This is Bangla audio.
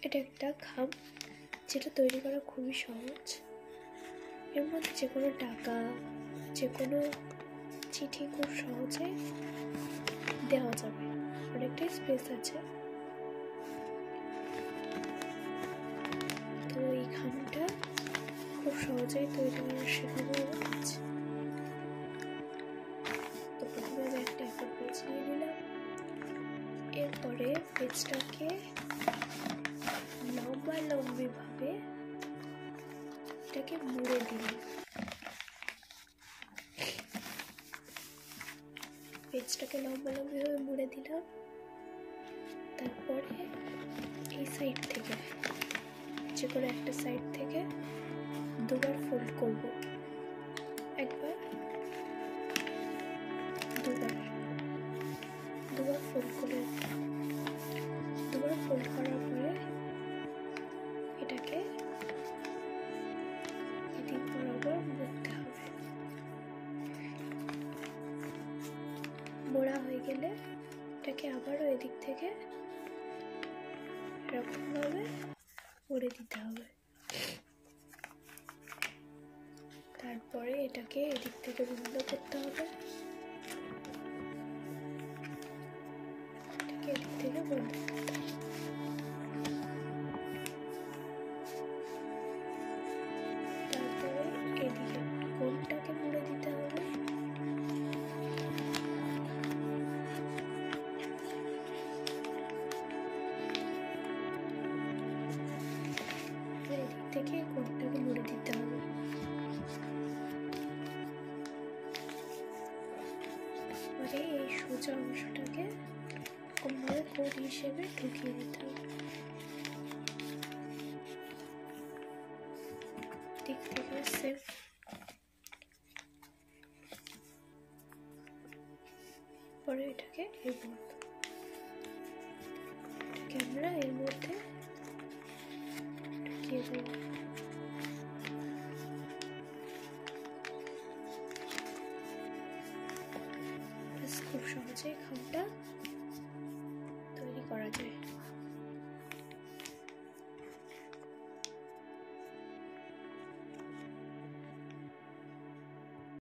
এটা একটা খাম যেটা তৈরি করা খুবই সহজ। এর মধ্যে যে কোনো টাকা, যে কোনো চিঠি খুব সহজে দেওয়া যাবে, অনেকটাই স্পেস আছে। তো এই খামটা খুব সহজেই তৈরি করা শেখানো আছে। তো প্রথমে আমি একটা A4 পেজ নিয়ে নিলাম। এরপরে পেজটাকে লম্বি ভাবে এটাকে মুড়ে দিলাম। পেজটাকে লম্বি ভাবে মুড়ে দিলাম। তারপরে এই সাইড থেকে, যে কোনো একটা সাইড থেকে দুবার ফোল্ড করব, একবার, দুবার ফোল্ড করার পরে এটাকে এদিক বরাবর মুড়তে হবে। মোড়া হয়ে গেলে এটাকে আবারও এদিক থেকে এরকমভাবে মুড়ে দিতে হবে। তারপরে এটাকে এদিক থেকে বন্ধ করতে হবে, এটাকে এদিক থেকে বন্ধ করতে হবে। তারপরে এদিকে কোণটাকে মুড়ে দিতে হবে। এদিক থেকে কোণটাকে মুড়ে দিতে হবে। পরে এই সোজা অংশটাকে এরকমভাবে কোণ হিসেবে ঢুকিয়ে দিতে হবে। দিক থেকে সেম। পরে এটাকে আমরা এর মধ্যে ঢুকিয়ে দেব। খুব সহজে খামটা